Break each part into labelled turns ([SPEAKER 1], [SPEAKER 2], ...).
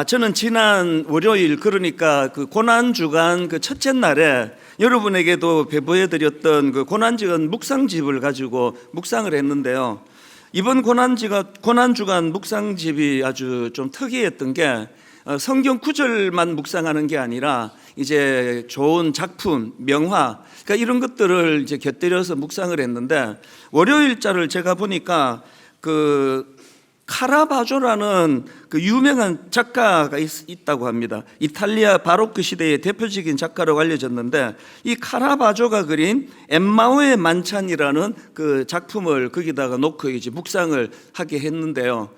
[SPEAKER 1] 저는 지난 월요일, 그러니까 그 고난주간 그 첫째 날에 여러분에게도 배부해드렸던 그 고난주간 묵상집을 가지고 묵상을 했는데요. 이번 고난주간 묵상집이 아주 좀 특이했던 게 성경 구절만 묵상하는 게 아니라 이제 좋은 작품, 명화, 그러니까 이런 것들을 이제 곁들여서 묵상을 했는데, 월요일자를 제가 보니까 그 카라바조라는 그 유명한 작가가 있다고 합니다. 이탈리아 바로크 시대의 대표적인 작가라고 알려졌는데, 이 카라바조가 그린 엠마오의 만찬이라는 그 작품을 거기다가 놓고 이제 묵상을 하게 했는데요.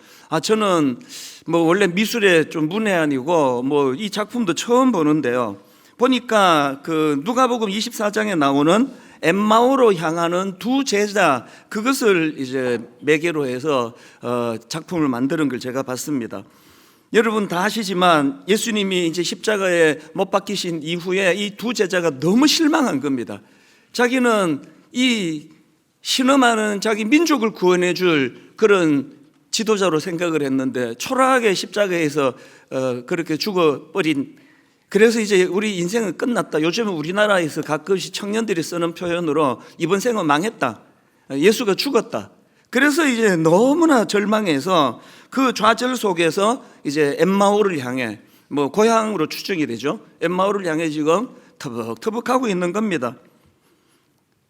[SPEAKER 1] 저는 뭐 원래 미술에 좀 문외한이고 뭐 이 작품도 처음 보는데요. 보니까 그 누가복음 24장에 나오는 엠마오로 향하는 두 제자, 그것을 이제 매개로 해서 작품을 만드는 걸 제가 봤습니다. 여러분 다 아시지만 예수님이 이제 십자가에 못 박히신 이후에 이 두 제자가 너무 실망한 겁니다. 자기는 이 신음하는 자기 민족을 구원해 줄 그런 지도자로 생각을 했는데 초라하게 십자가에서 그렇게 죽어버린, 그래서 이제 우리 인생은 끝났다. 요즘은 우리나라에서 가끔씩 청년들이 쓰는 표현으로 이번 생은 망했다, 예수가 죽었다. 그래서 이제 너무나 절망해서 그 좌절 속에서 이제 엠마오를 향해, 뭐 고향으로 추정이 되죠. 엠마오를 향해 지금 터벅터벅하고 있는 겁니다.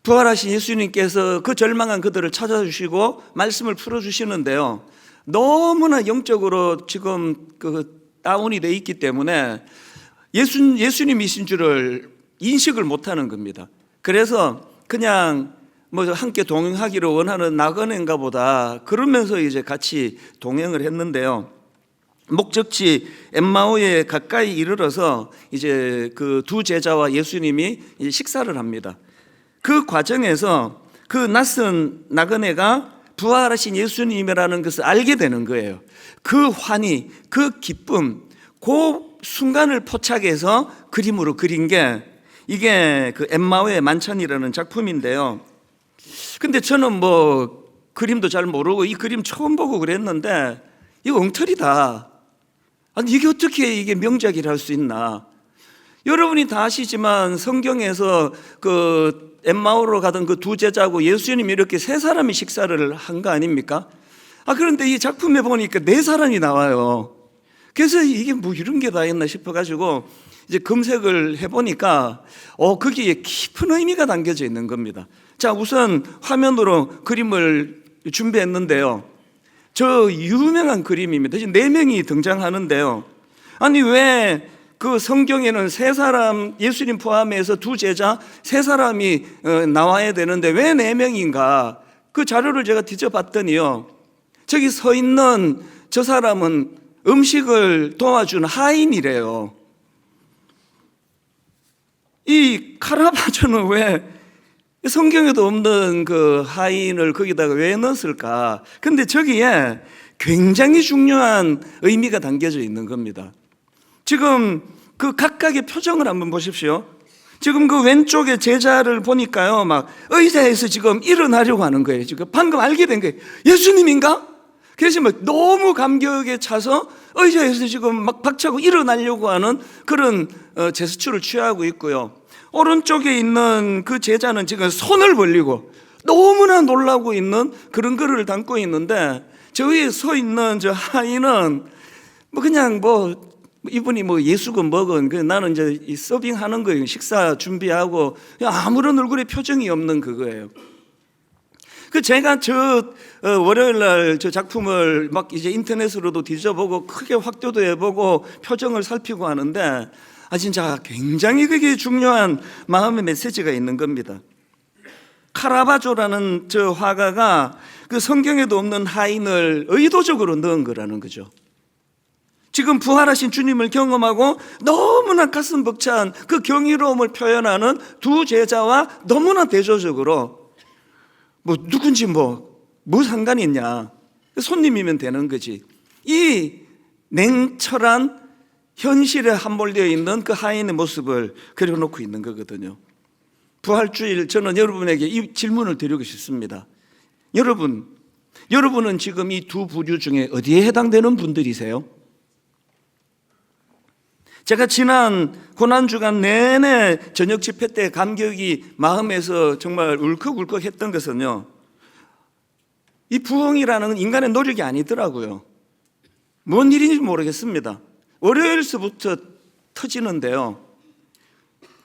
[SPEAKER 1] 부활하신 예수님께서 그 절망한 그들을 찾아주시고 말씀을 풀어주시는데요. 너무나 영적으로 지금 그 다운이 돼 있기 때문에 예수님이신 줄을 인식을 못하는 겁니다. 그래서 그냥 뭐 함께 동행하기를 원하는 나그네인가 보다 그러면서 이제 같이 동행을 했는데요. 목적지 엠마오에 가까이 이르러서 이제 그 두 제자와 예수님이 이제 식사를 합니다. 그 과정에서 그 낯선 나그네가 부활하신 예수님이라는 것을 알게 되는 거예요. 그 환희, 그 기쁨, 그 순간을 포착해서 그림으로 그린 게 이게 그 엠마오의 만찬이라는 작품인데요. 근데 저는 뭐 그림도 잘 모르고 이 그림 처음 보고 그랬는데 이거 엉터리다. 아니 이게 어떻게 이게 명작이라 할 수 있나. 여러분이 다 아시지만 성경에서 그 엠마오로 가던 그 두 제자고 예수님이 이렇게 세 사람이 식사를 한 거 아닙니까? 그런데 이 작품에 보니까 네 사람이 나와요. 그래서 이게 뭐 이런 게 다 있나 싶어가지고 이제 검색을 해보니까 거기에 깊은 의미가 담겨져 있는 겁니다. 자, 우선 화면으로 그림을 준비했는데요. 저 유명한 그림입니다. 네 명이 등장하는데요. 아니 왜 그 성경에는 세 사람, 예수님 포함해서 두 제자 세 사람이 나와야 되는데 왜 네 명인가? 그 자료를 제가 뒤져봤더니요, 저기 서 있는 저 사람은 음식을 도와준 하인이래요. 이 카라바조는 왜 성경에도 없는 그 하인을 거기다가 왜 넣었을까? 근데 저기에 굉장히 중요한 의미가 담겨져 있는 겁니다. 지금 그 각각의 표정을 한번 보십시오. 지금 그 왼쪽에 제자를 보니까요, 막 의자에서 지금 일어나려고 하는 거예요. 지금 방금 알게 된 거예요. 예수님인가? 그래서 막 너무 감격에 차서 의자에서 지금 막 박차고 일어나려고 하는 그런 제스처를 취하고 있고요. 오른쪽에 있는 그 제자는 지금 손을 벌리고 너무나 놀라고 있는 그런 글을 담고 있는데, 저 위에 서 있는 저 하인은 뭐 그냥 뭐 이분이 뭐 예수건 뭐건 나는 이제 이 서빙하는 거예요. 식사 준비하고 아무런 얼굴에 표정이 없는 그거예요. 제가 월요일 날 저 작품을 막 이제 인터넷으로도 뒤져보고 크게 확대도 해보고 표정을 살피고 하는데 진짜 굉장히 그게 중요한 마음의 메시지가 있는 겁니다. 카라바조라는 저 화가가 그 성경에도 없는 하인을 의도적으로 넣은 거라는 거죠. 지금 부활하신 주님을 경험하고 너무나 가슴 벅찬 그 경이로움을 표현하는 두 제자와 너무나 대조적으로 뭐 누군지 뭐 상관이 있냐, 손님이면 되는 거지. 이 냉철한 현실에 함몰되어 있는 그 하인의 모습을 그려놓고 있는 거거든요. 부활주일, 저는 여러분에게 이 질문을 드리고 싶습니다. 여러분은 지금 이 두 부류 중에 어디에 해당되는 분들이세요? 제가 지난 고난주간 내내 저녁 집회 때 감격이 마음에서 정말 울컥울컥 했던 것은요, 이 부흥이라는 인간의 노력이 아니더라고요. 뭔 일인지 모르겠습니다. 월요일서부터 터지는데요,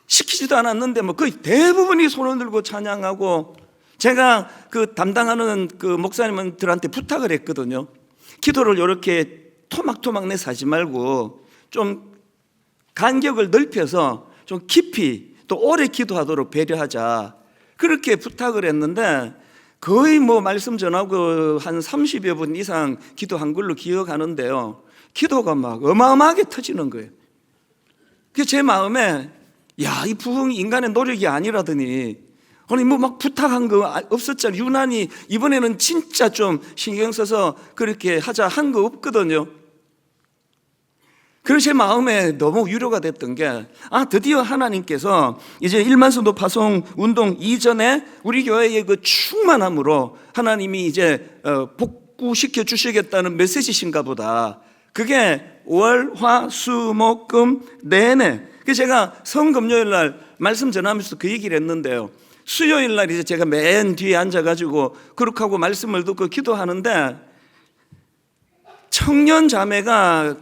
[SPEAKER 1] 시키지도 않았는데 뭐 거의 대부분이 손을 들고 찬양하고, 제가 그 담당하는 그 목사님들한테 부탁을 했거든요. 기도를 이렇게 토막토막 내서 하지 말고 좀 간격을 넓혀서 좀 깊이 또 오래 기도하도록 배려하자, 그렇게 부탁을 했는데 거의 뭐 말씀 전하고 한 30여 분 이상 기도한 걸로 기억하는데요, 기도가 막 어마어마하게 터지는 거예요. 그래서 제 마음에, 야, 이 부흥이 인간의 노력이 아니라더니, 아니 뭐 막 부탁한 거 없었잖아요. 유난히 이번에는 진짜 좀 신경 써서 그렇게 하자 한 거 없거든요. 그래서 제 마음에 너무 위로가 됐던 게, 드디어 하나님께서 이제 1만 성도 파송 운동 이전에 우리 교회의 그 충만함으로 하나님이 이제 복구시켜 주시겠다는 메시지신가 보다. 그게 월, 화, 수, 목, 금 내내. 그래서 제가 성금요일 날 말씀 전하면서 그 얘기를 했는데요, 수요일 날 이제 제가 맨 뒤에 앉아가지고 그렇게 하고 말씀을 듣고 기도하는데, 청년 자매가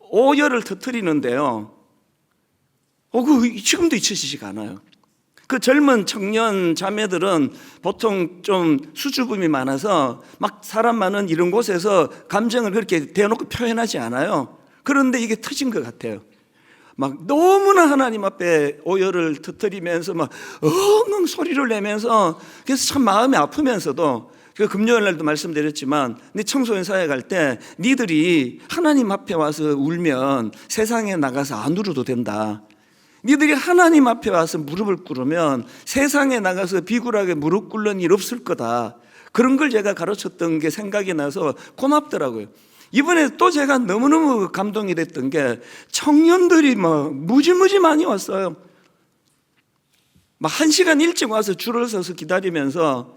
[SPEAKER 1] 오열을 터뜨리는데요, 지금도 잊혀지지가 않아요. 그 젊은 청년 자매들은 보통 좀 수줍음이 많아서 막 사람 많은 이런 곳에서 감정을 그렇게 대놓고 표현하지 않아요. 그런데 이게 터진 것 같아요. 막 너무나 하나님 앞에 오열을 터뜨리면서 막 엉엉 소리를 내면서, 그래서 참 마음이 아프면서도, 그 금요일 날도 말씀드렸지만, 네 청소년 사회 갈 때 니들이 하나님 앞에 와서 울면 세상에 나가서 안 울어도 된다. 니들이 하나님 앞에 와서 무릎을 꿇으면 세상에 나가서 비굴하게 무릎 꿇는 일 없을 거다. 그런 걸 제가 가르쳤던 게 생각이 나서 고맙더라고요. 이번에 또 제가 너무너무 감동이 됐던 게, 청년들이 막 무지무지 많이 왔어요. 막 1시간 일찍 와서 줄을 서서 기다리면서,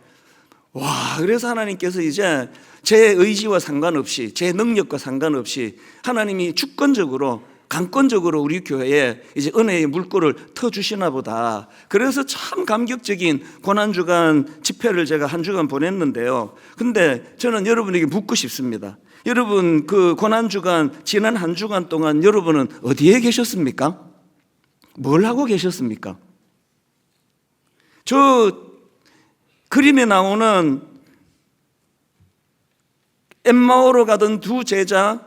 [SPEAKER 1] 그래서 하나님께서 이제 제 의지와 상관없이, 제 능력과 상관없이 하나님이 주권적으로, 강권적으로 우리 교회에 이제 은혜의 물꼬를 터주시나 보다. 그래서 참 감격적인 고난주간 집회를 제가 한 주간 보냈는데요, 근데 저는 여러분에게 묻고 싶습니다. 여러분, 그 고난주간, 지난 한 주간 동안 여러분은 어디에 계셨습니까? 뭘 하고 계셨습니까? 저 그림에 나오는 엠마오로 가던 두 제자,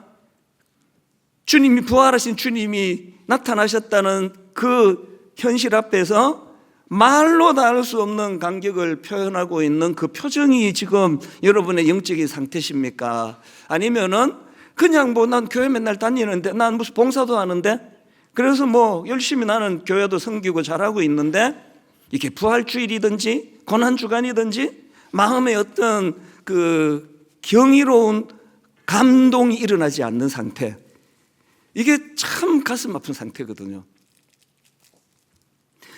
[SPEAKER 1] 주님이, 부활하신 주님이 나타나셨다는 그 현실 앞에서 말로 다 할 수 없는 감격을 표현하고 있는 그 표정이 지금 여러분의 영적인 상태십니까? 아니면은 그냥 뭐 난 교회 맨날 다니는데, 난 무슨 봉사도 하는데, 그래서 뭐 열심히 나는 교회도 섬기고 잘하고 있는데, 이게 부활주일이든지 고난주간이든지 마음에 어떤 그 경이로운 감동이 일어나지 않는 상태, 이게 참 가슴 아픈 상태거든요.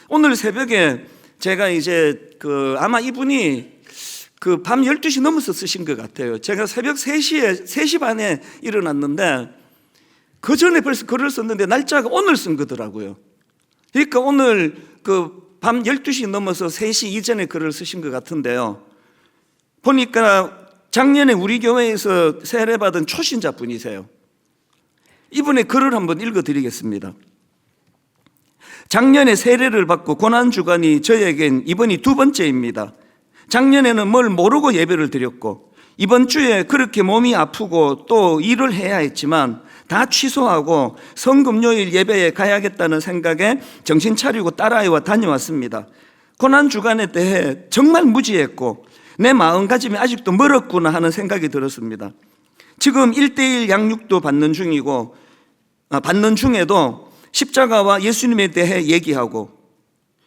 [SPEAKER 1] 오늘 새벽에 제가 이제 아마 이분이 밤 12시 넘어서 쓰신 것 같아요. 제가 새벽 3시 반에 일어났는데, 그 전에 벌써 글을 썼는데 날짜가 오늘 쓴 거더라고요. 그러니까 오늘 밤 12시 넘어서 3시 이전에 글을 쓰신 것 같은데요, 보니까 작년에 우리 교회에서 세례받은 초신자 분이세요. 이분의 글을 한번 읽어드리겠습니다. 작년에 세례를 받고 고난주간이 저에겐 이번이 2번째입니다. 작년에는 뭘 모르고 예배를 드렸고, 이번 주에 그렇게 몸이 아프고 또 일을 해야 했지만 다 취소하고 성금요일 예배에 가야겠다는 생각에 정신 차리고 딸아이와 다녀왔습니다. 고난주간에 대해 정말 무지했고 내 마음가짐이 아직도 멀었구나 하는 생각이 들었습니다. 지금 1:1 양육도 받는 중에도 십자가와 예수님에 대해 얘기하고,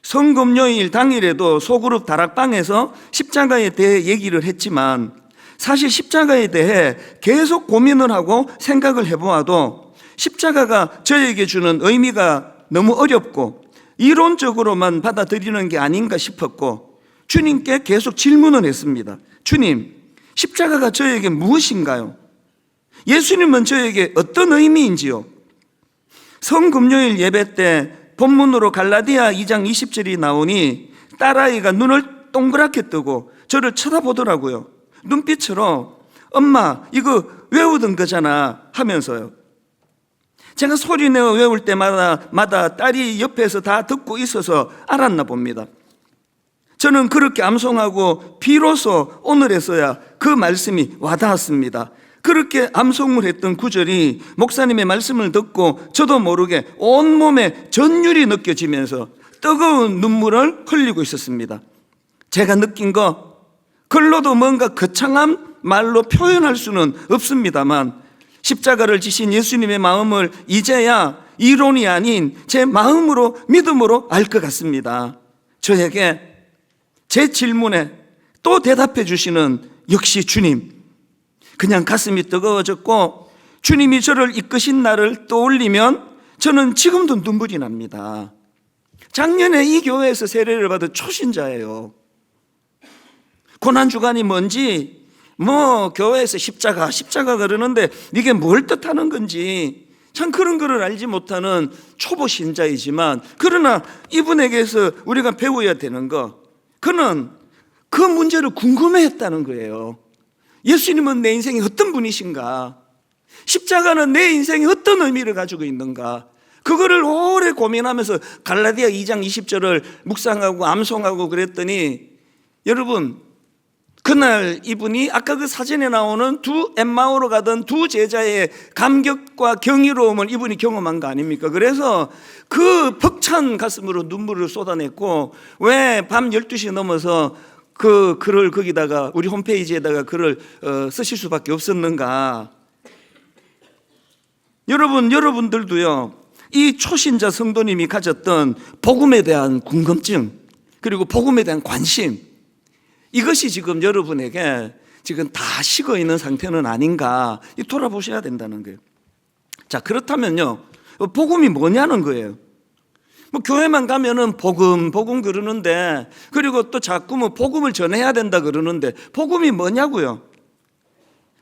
[SPEAKER 1] 성금요일 당일에도 소그룹 다락방에서 십자가에 대해 얘기를 했지만, 사실 십자가에 대해 계속 고민을 하고 생각을 해보아도 십자가가 저에게 주는 의미가 너무 어렵고 이론적으로만 받아들이는 게 아닌가 싶었고, 주님께 계속 질문을 했습니다. 주님, 십자가가 저에게 무엇인가요? 예수님은 저에게 어떤 의미인지요? 성금요일 예배 때 본문으로 갈라디아 2장 20절이 나오니 딸아이가 눈을 동그랗게 뜨고 저를 쳐다보더라고요. 눈빛으로 엄마 이거 외우던 거잖아 하면서요. 제가 소리내어 외울 때마다 딸이 옆에서 다 듣고 있어서 알았나 봅니다. 저는 그렇게 암송하고 비로소 오늘에서야 그 말씀이 와닿았습니다. 그렇게 암송을 했던 구절이 목사님의 말씀을 듣고 저도 모르게 온몸에 전율이 느껴지면서 뜨거운 눈물을 흘리고 있었습니다. 제가 느낀 거 글로도 뭔가 거창한 말로 표현할 수는 없습니다만 십자가를 지신 예수님의 마음을 이제야 이론이 아닌 제 마음으로 믿음으로 알 것 같습니다. 저에게 제 질문에 또 대답해 주시는 역시 주님. 그냥 가슴이 뜨거워졌고 주님이 저를 이끄신 날을 떠올리면 저는 지금도 눈물이 납니다. 작년에 이 교회에서 세례를 받은 초신자예요. 고난주간이 뭔지 교회에서 십자가 그러는데 이게 뭘 뜻하는 건지 참 그런 거를 알지 못하는 초보 신자이지만 그러나 이분에게서 우리가 배워야 되는 거 그는 그 문제를 궁금해했다는 거예요. 예수님은 내 인생에 어떤 분이신가? 십자가는 내 인생에 어떤 의미를 가지고 있는가? 그거를 오래 고민하면서 갈라디아 2장 20절을 묵상하고 암송하고 그랬더니 여러분 그날 이분이 아까 그 사진에 나오는 두 엠마오로 가던 두 제자의 감격과 경이로움을 이분이 경험한 거 아닙니까? 그래서 그 벅찬 가슴으로 눈물을 쏟아냈고 왜 밤 12시 넘어서 그 글을 거기다가 우리 홈페이지에다가 글을 쓰실 수밖에 없었는가? 여러분들도요 이 초신자 성도님이 가졌던 복음에 대한 궁금증 그리고 복음에 대한 관심 이것이 지금 여러분에게 지금 다 식어 있는 상태는 아닌가 돌아보셔야 된다는 거예요. 자, 그렇다면요 복음이 뭐냐는 거예요. 교회만 가면은 복음 그러는데 그리고 또 자꾸 복음을 전해야 된다 그러는데 복음이 뭐냐고요.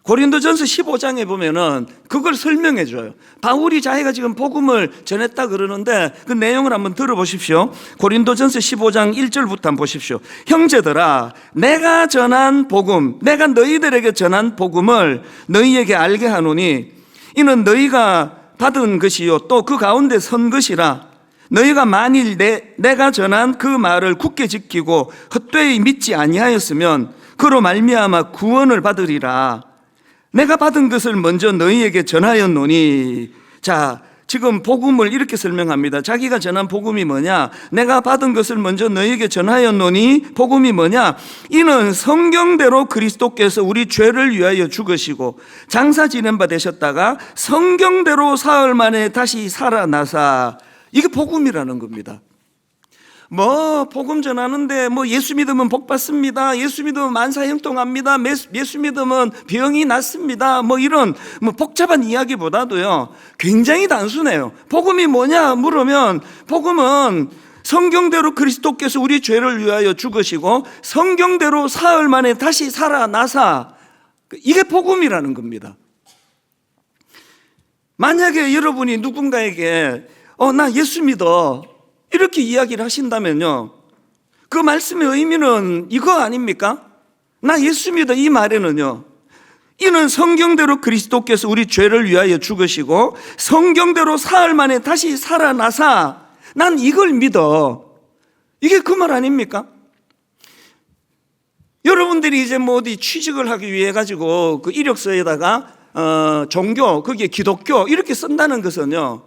[SPEAKER 1] 고린도전서 15장에 보면은 그걸 설명해 줘요. 바울이 자기가 지금 복음을 전했다 그러는데 그 내용을 한번 들어보십시오. 고린도전서 15장 1절부터 한번 보십시오. 형제들아 내가 전한 복음 내가 너희들에게 전한 복음을 너희에게 알게 하노니 이는 너희가 받은 것이요 또 그 가운데 선 것이라 너희가 만일 내가 전한 그 말을 굳게 지키고 헛되이 믿지 아니하였으면 그로 말미암아 구원을 받으리라. 내가 받은 것을 먼저 너희에게 전하였노니. 자, 지금 복음을 이렇게 설명합니다. 자기가 전한 복음이 뭐냐? 내가 받은 것을 먼저 너희에게 전하였노니 복음이 뭐냐? 이는 성경대로 그리스도께서 우리 죄를 위하여 죽으시고 장사 지낸 바 되셨다가 성경대로 사흘 만에 다시 살아나사. 이게 복음이라는 겁니다. 복음 전하는데 예수 믿으면 복 받습니다. 예수 믿으면 만사 형통합니다. 예수 믿으면 병이 낫습니다. 이런 복잡한 이야기보다도요 굉장히 단순해요. 복음이 뭐냐 물으면 복음은 성경대로 그리스도께서 우리 죄를 위하여 죽으시고 성경대로 사흘 만에 다시 살아나사. 이게 복음이라는 겁니다. 만약에 여러분이 누군가에게 나 예수 믿어 이렇게 이야기를 하신다면요 그 말씀의 의미는 이거 아닙니까? 나 예수 믿어 이 말에는요 이는 성경대로 그리스도께서 우리 죄를 위하여 죽으시고 성경대로 사흘 만에 다시 살아나사 난 이걸 믿어. 이게 그 말 아닙니까? 여러분들이 이제 어디 취직을 하기 위해 가지고 그 이력서에다가 종교 거기에 기독교 이렇게 쓴다는 것은요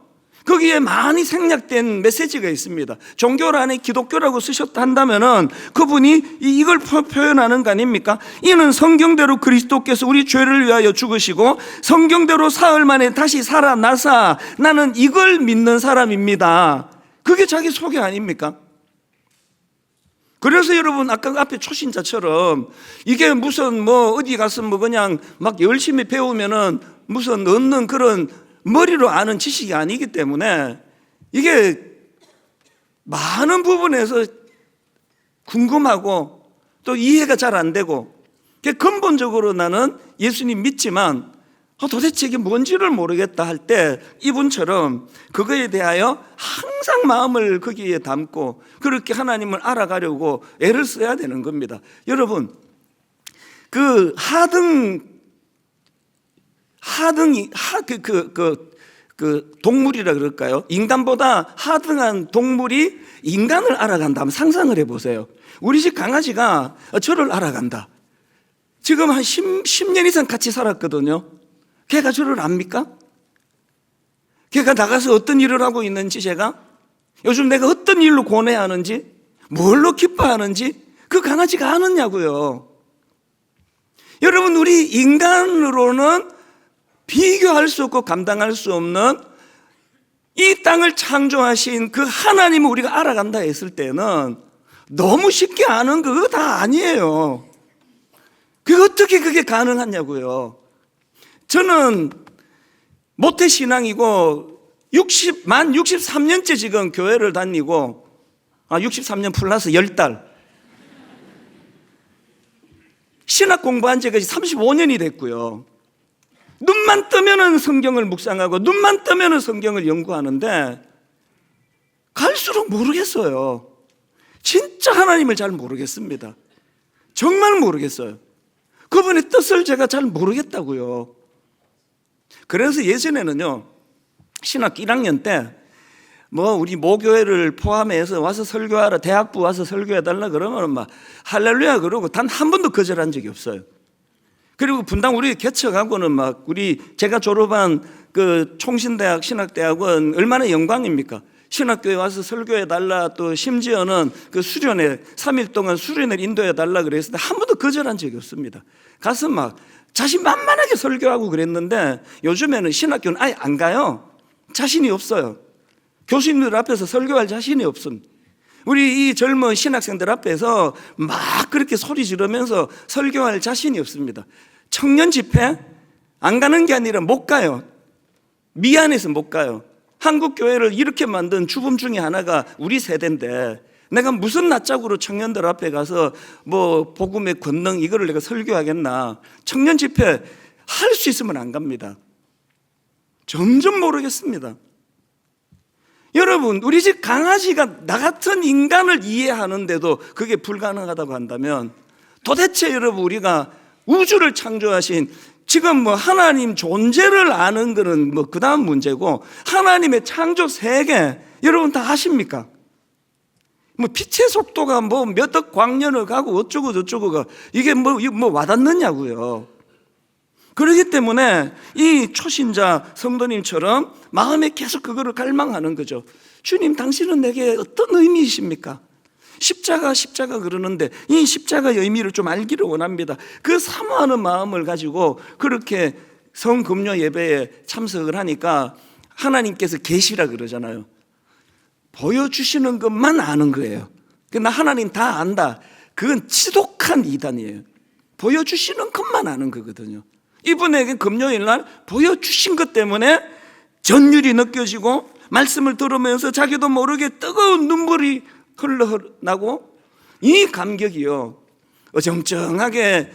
[SPEAKER 1] 거기에 많이 생략된 메시지가 있습니다. 종교를 안에 기독교라고 쓰셨다 한다면은 그분이 이걸 표현하는 거 아닙니까? 이는 성경대로 그리스도께서 우리 죄를 위하여 죽으시고 성경대로 사흘 만에 다시 살아나사 나는 이걸 믿는 사람입니다. 그게 자기 소개 아닙니까? 그래서 여러분 아까 앞에 초신자처럼 이게 무슨 어디 가서 그냥 막 열심히 배우면은 무슨 얻는 그런 머리로 아는 지식이 아니기 때문에 이게 많은 부분에서 궁금하고 또 이해가 잘 안 되고 근본적으로 나는 예수님 믿지만 도대체 이게 뭔지를 모르겠다 할 때 이분처럼 그거에 대하여 항상 마음을 거기에 담고 그렇게 하나님을 알아가려고 애를 써야 되는 겁니다. 여러분, 그 동물이라 그럴까요? 인간보다 하등한 동물이 인간을 알아간다 하면 상상을 해보세요. 우리 집 강아지가 저를 알아간다. 지금 한 10년 이상 같이 살았거든요. 걔가 저를 압니까? 걔가 나가서 어떤 일을 하고 있는지, 제가 요즘 내가 어떤 일로 고뇌하는지, 뭘로 기뻐하는지 그 강아지가 아느냐고요. 여러분, 우리 인간으로는 비교할 수 없고 감당할 수 없는 이 땅을 창조하신 그 하나님을 우리가 알아간다 했을 때는 너무 쉽게 아는 그거 다 아니에요. 그게 어떻게 그게 가능하냐고요. 저는 모태신앙이고 만 63년째 지금 교회를 다니고 63년 플러스 10달 신학 공부한 지가 35년이 됐고요. 눈만 뜨면은 성경을 묵상하고 눈만 뜨면은 성경을 연구하는데 갈수록 모르겠어요. 진짜 하나님을 잘 모르겠습니다. 정말 모르겠어요. 그분의 뜻을 제가 잘 모르겠다고요. 그래서 예전에는요, 신학교 1학년 때 우리 모교회를 포함해서 와서 설교하라, 대학부 와서 설교해달라 그러면 막 할렐루야 그러고 단 한 번도 거절한 적이 없어요. 그리고 분당 우리 개척하고는 제가 졸업한 그 총신대학 신학대학은 얼마나 영광입니까? 신학교에 와서 설교해달라, 또 심지어는 그 수련회 3일 동안 수련회를 인도해달라 그랬을 때 한 번도 거절한 적이 없습니다. 가서 자신만만하게 설교하고 그랬는데 요즘에는 신학교는 아예 안 가요. 자신이 없어요. 교수님들 앞에서 설교할 자신이 없습니다. 우리 이 젊은 신학생들 앞에서 막 그렇게 소리 지르면서 설교할 자신이 없습니다. 청년 집회 안 가는 게 아니라 못 가요. 미안해서 못 가요. 한국 교회를 이렇게 만든 주범 중에 하나가 우리 세대인데 내가 무슨 낯짝으로 청년들 앞에 가서 복음의 권능 이거를 내가 설교하겠나. 청년 집회 할 수 있으면 안 갑니다. 점점 모르겠습니다. 여러분, 우리 집 강아지가 나 같은 인간을 이해하는데도 그게 불가능하다고 한다면 도대체 여러분, 우리가 우주를 창조하신 지금 하나님 존재를 아는 거는 그 다음 문제고, 하나님의 창조 세계 여러분 다 아십니까? 빛의 속도가 몇 억 광년을 가고 어쩌고 저쩌고가 이게 와닿느냐고요. 그렇기 때문에 이 초신자 성도님처럼 마음에 계속 그거를 갈망하는 거죠. 주님, 당신은 내게 어떤 의미이십니까? 십자가 그러는데 이 십자가의 의미를 좀 알기를 원합니다. 그 사모하는 마음을 가지고 그렇게 성금요 예배에 참석을 하니까 하나님께서 계시라 그러잖아요. 보여주시는 것만 아는 거예요. 나 하나님 다 안다. 그건 지독한 이단이에요. 보여주시는 것만 아는 거거든요. 이분에게 금요일날 보여주신 것 때문에 전율이 느껴지고 말씀을 들으면서 자기도 모르게 뜨거운 눈물이 흘러나고, 이 감격이요, 어정쩡하게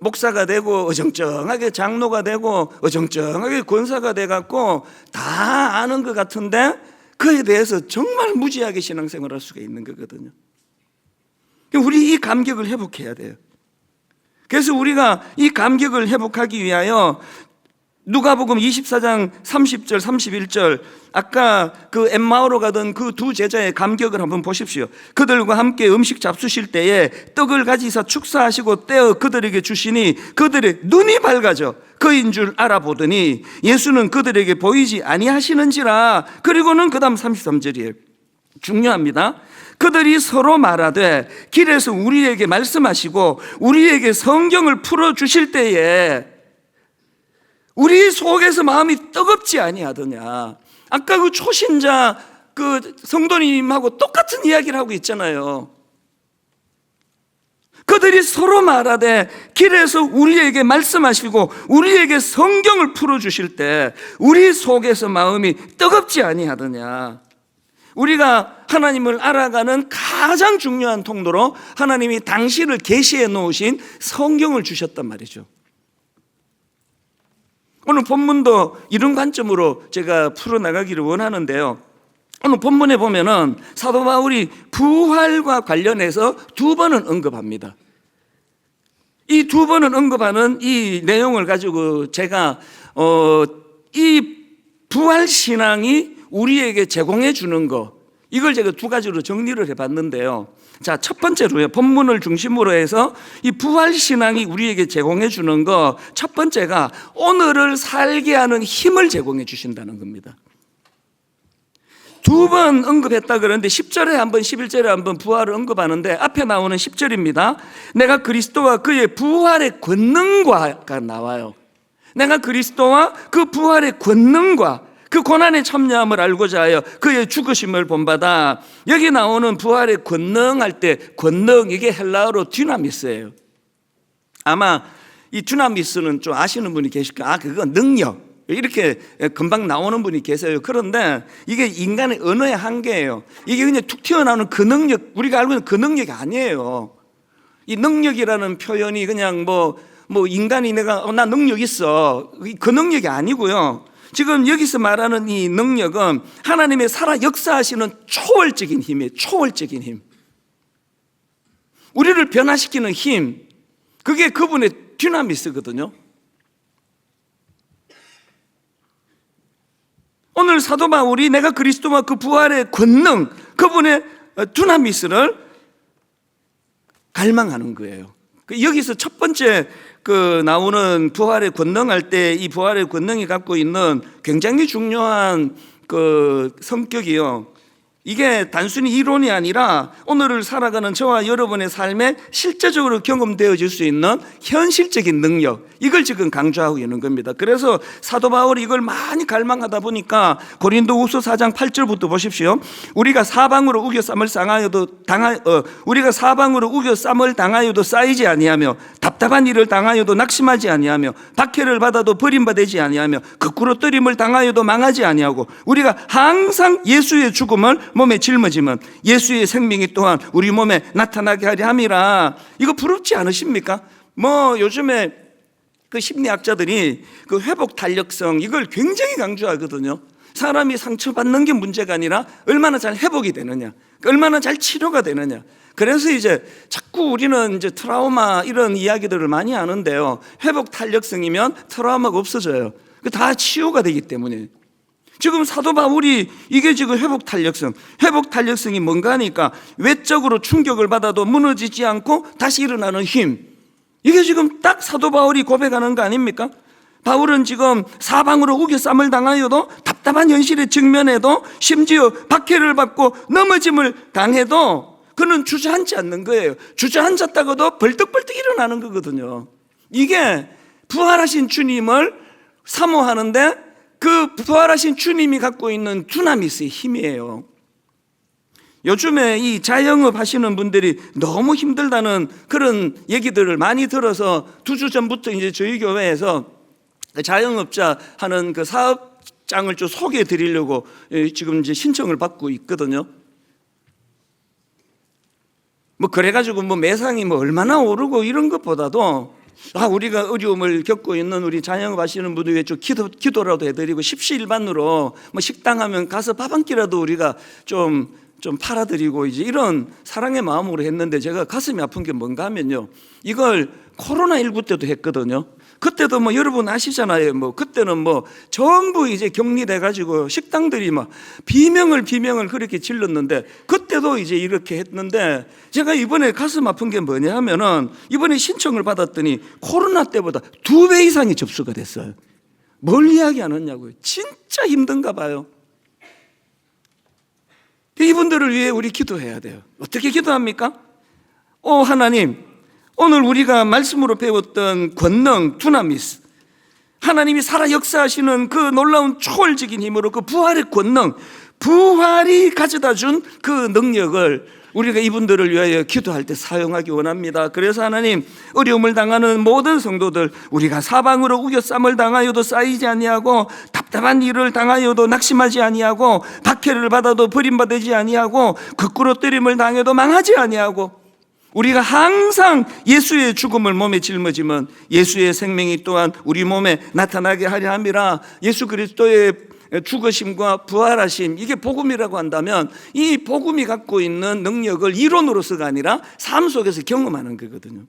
[SPEAKER 1] 목사가 되고 어정쩡하게 장로가 되고 어정쩡하게 권사가 돼갖고 다 아는 것 같은데 그에 대해서 정말 무지하게 신앙생활을 할 수가 있는 거거든요. 우리 이 감격을 회복해야 돼요. 그래서 우리가 이 감격을 회복하기 위하여 누가복음 24장 30절 31절, 아까 그 엠마오로 가던 그 두 제자의 감격을 한번 보십시오. 그들과 함께 음식 잡수실 때에 떡을 가지사 축사하시고 떼어 그들에게 주시니 그들의 눈이 밝아져 그인 줄 알아보더니 예수는 그들에게 보이지 아니하시는지라. 그리고는 그 다음 33절이에요. 중요합니다. 그들이 서로 말하되 길에서 우리에게 말씀하시고 우리에게 성경을 풀어주실 때에 우리 속에서 마음이 뜨겁지 아니하더냐. 아까 그 초신자 그 성도님하고 똑같은 이야기를 하고 있잖아요. 그들이 서로 말하되 길에서 우리에게 말씀하시고 우리에게 성경을 풀어주실 때 우리 속에서 마음이 뜨겁지 아니하더냐. 우리가 하나님을 알아가는 가장 중요한 통로로 하나님이 당신을 계시해 놓으신 성경을 주셨단 말이죠. 오늘 본문도 이런 관점으로 제가 풀어나가기를 원하는데요. 오늘 본문에 보면은 사도 바울이 부활과 관련해서 두 번은 언급합니다. 이 두 번은 언급하는 이 내용을 가지고 제가 이 부활 신앙이 우리에게 제공해 주는 거, 이걸 제가 두 가지로 정리를 해봤는데요. 자, 첫 번째로요, 본문을 중심으로 해서 이 부활 신앙이 우리에게 제공해 주는 거, 첫 번째가 오늘을 살게 하는 힘을 제공해 주신다는 겁니다. 두 번 언급했다 그러는데 10절에 한 번, 11절에 한 번 부활을 언급하는데 앞에 나오는 10절입니다. 내가 그리스도와 그의 부활의 권능과가 나와요. 내가 그리스도와 그 부활의 권능과 그 고난에 참여함을 알고자 하여 그의 죽으심을 본받아. 여기 나오는 부활의 권능 할 때 권능, 이게 헬라어로 디나미스예요. 아마 이 디나미스는 좀 아시는 분이 계실 거예요. 그건 능력, 이렇게 금방 나오는 분이 계세요. 그런데 이게 인간의 언어의 한계예요. 이게 그냥 툭 튀어나오는 그 능력, 우리가 알고 있는 그 능력이 아니에요. 이 능력이라는 표현이 그냥 뭐 인간이 내가 나 능력 있어, 그 능력이 아니고요. 지금 여기서 말하는 이 능력은 하나님의 살아 역사하시는 초월적인 힘이에요. 초월적인 힘, 우리를 변화시키는 힘, 그게 그분의 디나미스거든요. 오늘 사도 바울이 내가 그리스도와 그 부활의 권능, 그분의 두나미스를 갈망하는 거예요. 여기서 첫 번째 나오는 부활의 권능 할 때 이 부활의 권능이 갖고 있는 굉장히 중요한 성격이요, 이게 단순히 이론이 아니라 오늘을 살아가는 저와 여러분의 삶에 실제적으로 경험되어질 수 있는 현실적인 능력, 이걸 지금 강조하고 있는 겁니다. 그래서 사도 바울이 이걸 많이 갈망하다 보니까 고린도후서 4장 8절부터 보십시오. 우리가 사방으로 우겨 쌈을 당하여도 쌓이지 아니하며 답답한 일을 당하여도 낙심하지 아니하며 박해를 받아도 버림받지 아니하며 거꾸로 뜨림을 당하여도 망하지 아니하고 우리가 항상 예수의 죽음을 몸에 짊어지면 예수의 생명이 또한 우리 몸에 나타나게 하려 함이라. 이거 부럽지 않으십니까? 요즘에 그 심리학자들이 그 회복 탄력성, 이걸 굉장히 강조하거든요. 사람이 상처받는 게 문제가 아니라 얼마나 잘 회복이 되느냐, 얼마나 잘 치료가 되느냐. 그래서 이제 자꾸 우리는 이제 트라우마 이런 이야기들을 많이 하는데요, 회복 탄력성이면 트라우마가 없어져요. 다 치유가 되기 때문에. 지금 사도 바울이 이게 지금 회복 탄력성이 뭔가 하니까 외적으로 충격을 받아도 무너지지 않고 다시 일어나는 힘, 이게 지금 딱 사도 바울이 고백하는 거 아닙니까? 바울은 지금 사방으로 우겨 쌈을 당하여도 답답한 현실에 직면해도 심지어 박해를 받고 넘어짐을 당해도 그는 주저앉지 않는 거예요. 주저앉았다가도 벌떡벌떡 일어나는 거거든요. 이게 부활하신 주님을 사모하는데 그 부활하신 주님이 갖고 있는 두나미스의 힘이에요. 요즘에 이 자영업 하시는 분들이 너무 힘들다는 그런 얘기들을 많이 들어서 2주 전부터 이제 저희 교회에서 자영업자 하는 그 사업장을 좀 소개해 드리려고 지금 이제 신청을 받고 있거든요. 그래가지고 매상이 얼마나 오르고 이런 것보다도 우리가 어려움을 겪고 있는 우리 자영업 하시는 분들 위해 좀 기도라도 해드리고 십시일반으로 식당 하면 가서 밥 한 끼라도 우리가 좀 팔아드리고 이제 이런 사랑의 마음으로 했는데 제가 가슴이 아픈 게 뭔가 하면요, 이걸 코로나19 때도 했거든요. 그때도 여러분 아시잖아요. 그때는 전부 이제 격리돼가지고 식당들이 비명을 그렇게 질렀는데 그때도 이제 이렇게 했는데 제가 이번에 가슴 아픈 게 뭐냐 하면은 이번에 신청을 받았더니 코로나 때보다 2배 이상이 접수가 됐어요. 뭘 이야기하느냐고요. 진짜 힘든가 봐요. 이분들을 위해 우리 기도해야 돼요. 어떻게 기도합니까? 하나님, 오늘 우리가 말씀으로 배웠던 권능, 두나미스, 하나님이 살아 역사하시는 그 놀라운 초월적인 힘으로 그 부활의 권능, 부활이 가져다 준 그 능력을 우리가 이분들을 위하여 기도할 때 사용하기 원합니다. 그래서 하나님, 어려움을 당하는 모든 성도들, 우리가 사방으로 우겨 쌈을 당하여도 쌓이지 아니하고 답답한 일을 당하여도 낙심하지 아니하고 박해를 받아도 버림받지 아니하고 거꾸로 때림을 당해도 망하지 아니하고 우리가 항상 예수의 죽음을 몸에 짊어지면 예수의 생명이 또한 우리 몸에 나타나게 하려 함이라. 예수 그리스도의 죽으심과 부활하심, 이게 복음이라고 한다면 이 복음이 갖고 있는 능력을 이론으로서가 아니라 삶 속에서 경험하는 거거든요.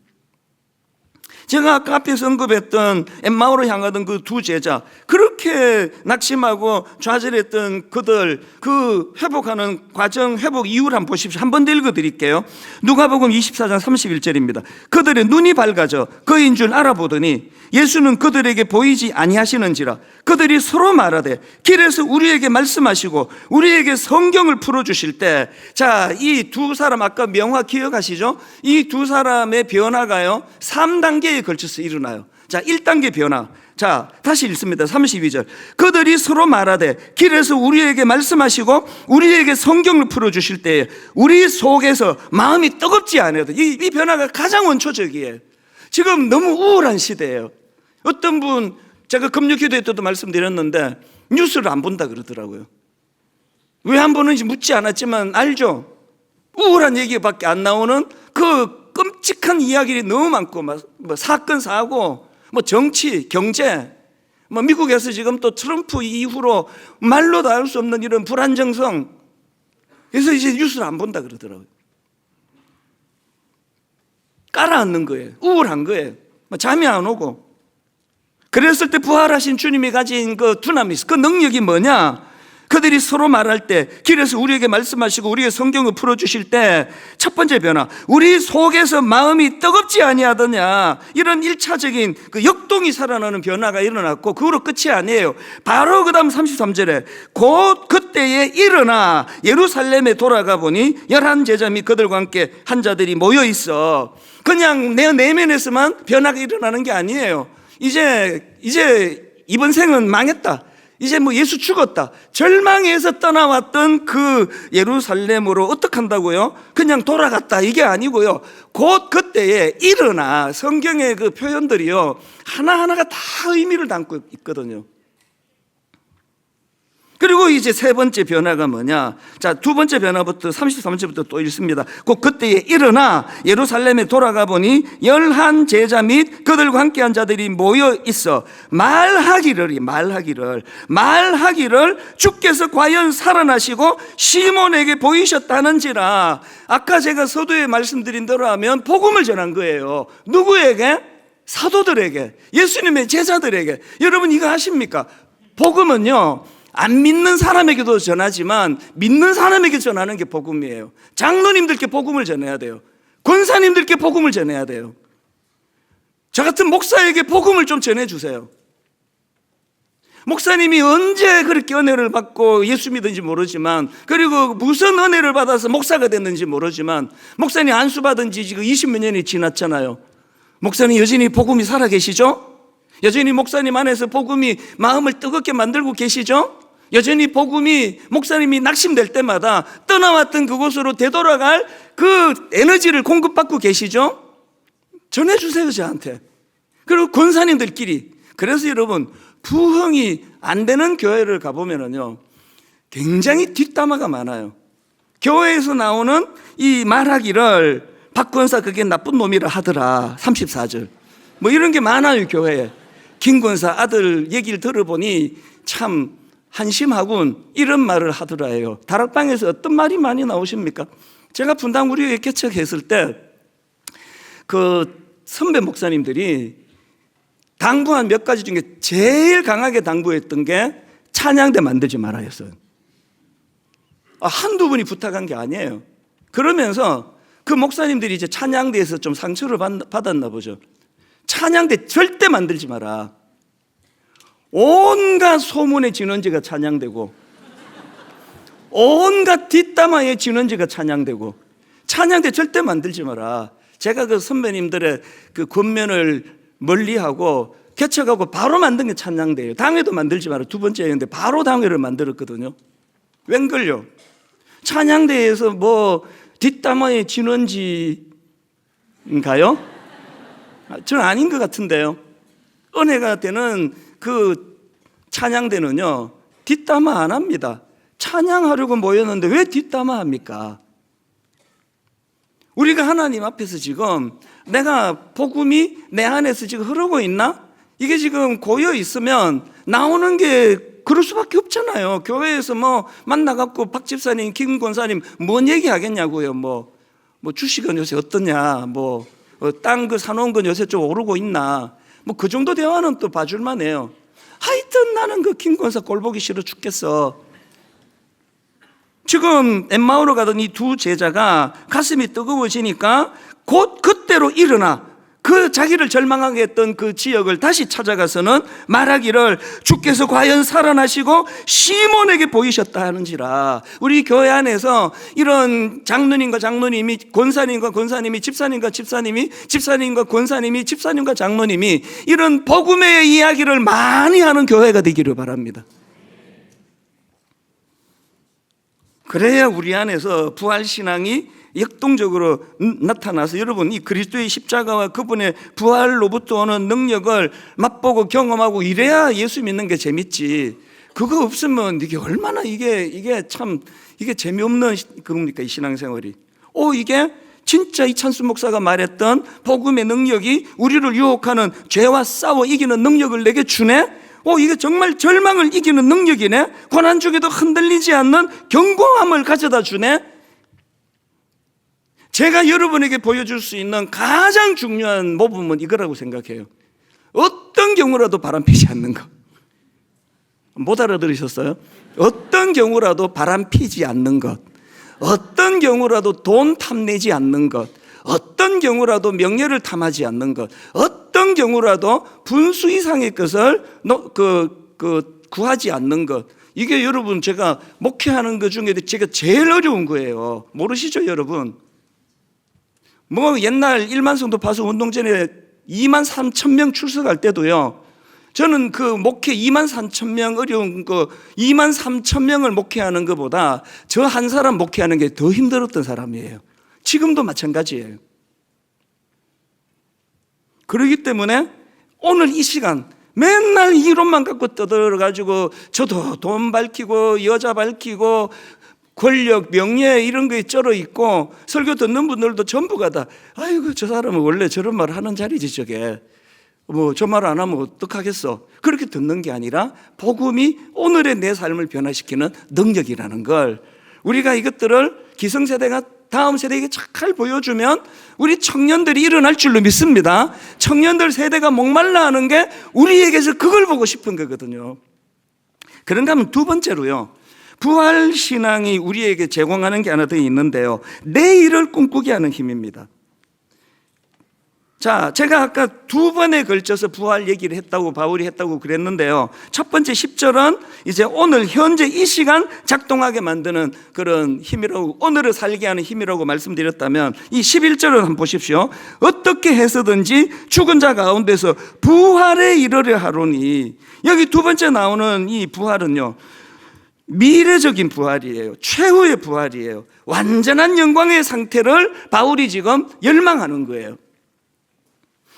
[SPEAKER 1] 제가 아까 앞에서 언급했던 엠마오로 향하던 그 두 제자, 그렇게 낙심하고 좌절했던 그들, 그 회복하는 과정, 회복 이유를 한번 보십시오. 한 번 더 읽어드릴게요. 누가복음 24장 31절입니다. 그들의 눈이 밝아져 그인 줄 알아보더니 예수는 그들에게 보이지 아니하시는지라. 그들이 서로 말하되 길에서 우리에게 말씀하시고 우리에게 성경을 풀어주실 때, 자, 이 두 사람 아까 명화 기억하시죠? 이 두 사람의 변화가요 3단계에 걸쳐서 일어나요. 자, 1단계 변화. 자, 다시 읽습니다. 32절. 그들이 서로 말하되 길에서 우리에게 말씀하시고 우리에게 성경을 풀어주실 때에 우리 속에서 마음이 뜨겁지 않아도, 이 변화가 가장 원초적이에요. 지금 너무 우울한 시대예요. 어떤 분, 제가 금요기도회 때도 말씀드렸는데 뉴스를 안 본다 그러더라고요. 왜 안 보는지 묻지 않았지만 알죠? 우울한 얘기밖에 안 나오는 그 끔찍한 이야기들이 너무 많고, 뭐 사건, 사고, 뭐 정치, 경제, 뭐 미국에서 지금 또 트럼프 이후로 말로도 알 수 없는 이런 불안정성. 그래서 이제 뉴스를 안 본다 그러더라고요. 깔아앉는 거예요. 우울한 거예요. 잠이 안 오고. 그랬을 때 부활하신 주님이 가진 그 두나미스, 그 능력이 뭐냐? 그들이 서로 말할 때 길에서 우리에게 말씀하시고 우리의 성경을 풀어주실 때 첫 번째 변화, 우리 속에서 마음이 뜨겁지 아니하더냐. 이런 1차적인 그 역동이 살아나는 변화가 일어났고, 그거로 끝이 아니에요. 바로 그 다음 33절에 곧 그때에 일어나 예루살렘에 돌아가 보니 11제자 및 그들과 함께 한 자들이 모여 있어. 그냥 내 내면에서만 변화가 일어나는 게 아니에요. 이제 이번 생은 망했다. 이제 뭐 예수 죽었다. 절망에서 떠나왔던 그 예루살렘으로 어떻게 한다고요? 그냥 돌아갔다. 이게 아니고요. 곧 그때에 일어나. 성경의 그 표현들이요, 하나하나가 다 의미를 담고 있거든요. 그리고 이제 세 번째 변화가 뭐냐? 자, 두 번째 변화부터 33절부터 또 읽습니다. 곧 그때에 일어나 예루살렘에 돌아가 보니 11제자 및 그들과 함께한 자들이 모여 있어 말하기를 주께서 과연 살아나시고 시몬에게 보이셨다는지라. 아까 제가 서두에 말씀드린 대로 하면 복음을 전한 거예요. 누구에게? 사도들에게, 예수님의 제자들에게. 여러분 이거 아십니까? 복음은요, 안 믿는 사람에게도 전하지만 믿는 사람에게 전하는 게 복음이에요. 장로님들께 복음을 전해야 돼요. 권사님들께 복음을 전해야 돼요. 저 같은 목사에게 복음을 좀 전해주세요. 목사님이 언제 그렇게 은혜를 받고 예수 믿은지 모르지만, 그리고 무슨 은혜를 받아서 목사가 됐는지 모르지만, 목사님 안수 받은 지 지금 20몇 년이 지났잖아요. 목사님 여전히 복음이 살아계시죠? 여전히 목사님 안에서 복음이 마음을 뜨겁게 만들고 계시죠? 여전히 복음이 목사님이 낙심될 때마다 떠나왔던 그곳으로 되돌아갈 그 에너지를 공급받고 계시죠? 전해주세요, 저한테. 그리고 권사님들끼리. 그래서 여러분, 부흥이 안 되는 교회를 가보면은요, 굉장히 뒷담화가 많아요. 교회에서 나오는 이 말하기를 박 권사 그게 나쁜 놈이라 하더라, 34절. 뭐 이런 게 많아요, 교회에. 김 권사 아들 얘기를 들어보니 참 한심하군, 이런 말을 하더라요. 다락방에서 어떤 말이 많이 나오십니까? 제가 분당 우리교회 개척했을 때 그 선배 목사님들이 당부한 몇 가지 중에 제일 강하게 당부했던 게 찬양대 만들지 말아였어요. 한두 분이 부탁한 게 아니에요. 그러면서 그 목사님들이 이제 찬양대에서 좀 상처를 받았나 보죠. 찬양대 절대 만들지 마라. 온갖 소문의 진원지가 찬양되고, 온갖 뒷담화의 진원지가 찬양되고, 찬양대 절대 만들지 마라. 제가 그 선배님들의 그 권면을 멀리하고 개척하고 바로 만든 게 찬양대예요. 당회도 만들지 마라. 두 번째였는데 바로 당회를 만들었거든요. 웬걸요? 찬양대에서 뭐 뒷담화의 진원지인가요? 저는 아닌 것 같은데요. 은혜가 되는 그 찬양대는요, 뒷담화 안 합니다. 찬양하려고 모였는데 왜 뒷담화 합니까? 우리가 하나님 앞에서 지금 내가 복음이 내 안에서 지금 흐르고 있나? 이게 지금 고여 있으면 나오는 게 그럴 수밖에 없잖아요. 교회에서 뭐 만나갖고 박 집사님, 김 권사님 뭔 얘기 하겠냐고요. 뭐 주식은 요새 어떠냐? 땅 그 사놓은 건 요새 좀 오르고 있나? 뭐 그 정도 대화는 또 봐줄만 해요. 하여튼 나는 그 김 권사 꼴 보기 싫어 죽겠어. 지금 엠마오로 가던 이 두 제자가 가슴이 뜨거워지니까 곧 그때로 일어나 그 자기를 절망하게 했던 그 지역을 다시 찾아가서는 말하기를 주께서 과연 살아나시고 시몬에게 보이셨다 하는지라. 우리 교회 안에서 이런 장로님과 장로님이, 권사님과 권사님이, 집사님과 집사님이, 집사님과 권사님이, 집사님과 장로님이 이런 복음의 이야기를 많이 하는 교회가 되기를 바랍니다. 그래야 우리 안에서 부활신앙이 역동적으로 나타나서 여러분 이 그리스도의 십자가와 그분의 부활로부터 오는 능력을 맛보고 경험하고 이래야 예수 믿는 게 재밌지. 그거 없으면 이게 얼마나 이게 참 이게 재미없는 그겁니까 이 신앙생활이. 이게 진짜 이찬수 목사가 말했던 복음의 능력이 우리를 유혹하는 죄와 싸워 이기는 능력을 내게 주네. 이게 정말 절망을 이기는 능력이네. 고난 중에도 흔들리지 않는 견고함을 가져다 주네. 제가 여러분에게 보여줄 수 있는 가장 중요한 모범은 이거라고 생각해요. 어떤 경우라도 바람피지 않는 것. 못 알아들으셨어요? 어떤 경우라도 바람피지 않는 것, 어떤 경우라도 돈 탐내지 않는 것, 어떤 경우라도 명예를 탐하지 않는 것, 어떤 경우라도 분수 이상의 것을 구하지 않는 것. 이게 여러분 제가 목회하는 것 중에 제가 제일 어려운 거예요. 모르시죠 여러분? 옛날 1만 성도 파수 운동전에 2만 3천 명 출석할 때도요, 저는 그 목회 2만 3천 명 어려운 2만 3천 명을 목회하는 것보다 저 한 사람 목회하는 게 더 힘들었던 사람이에요. 지금도 마찬가지예요. 그렇기 때문에 오늘 이 시간 맨날 이론만 갖고 떠들어가지고 저도 돈 밝히고 여자 밝히고 권력, 명예 이런 거에 쩔어 있고 설교 듣는 분들도 전부가 다 아이고 저 사람은 원래 저런 말을 하는 자리지 저게 저 말 안 하면 어떡하겠어. 그렇게 듣는 게 아니라 복음이 오늘의 내 삶을 변화시키는 능력이라는 걸 우리가 이것들을 기성세대가 다음 세대에게 잘 보여주면 우리 청년들이 일어날 줄로 믿습니다. 청년들 세대가 목말라 하는 게 우리에게서 그걸 보고 싶은 거거든요. 그런가 하면 두 번째로요, 부활신앙이 우리에게 제공하는 게 하나 더 있는데요, 내일을 꿈꾸게 하는 힘입니다. 자, 제가 아까 두 번에 걸쳐서 부활 얘기를 했다고 바울이 했다고 그랬는데요, 첫 번째 10절은 이제 오늘 현재 이 시간 작동하게 만드는 그런 힘이라고, 오늘을 살게 하는 힘이라고 말씀드렸다면 이 11절을 한번 보십시오. 어떻게 해서든지 죽은 자 가운데서 부활에 이르려 하노니. 여기 두 번째 나오는 이 부활은요, 미래적인 부활이에요. 최후의 부활이에요. 완전한 영광의 상태를 바울이 지금 열망하는 거예요.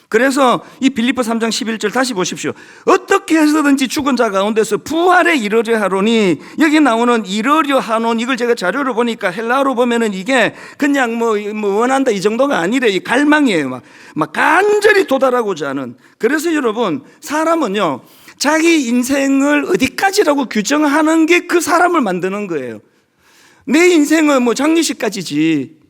[SPEAKER 1] 그래서 이 빌립보 3장 11절 다시 보십시오. 어떻게 해서든지 죽은 자 가운데서 부활에 이르려 하노니. 여기 나오는 이르려 하노니, 이걸 제가 자료를 보니까 헬라어로 보면은 이게 그냥 뭐 원한다 이 정도가 아니래. 이 갈망이에요. 막 간절히 도달하고자 하는. 그래서 여러분, 사람은요, 자기 인생을 어디까지라고 규정하는 게 그 사람을 만드는 거예요. 내 인생은 장례식까지지.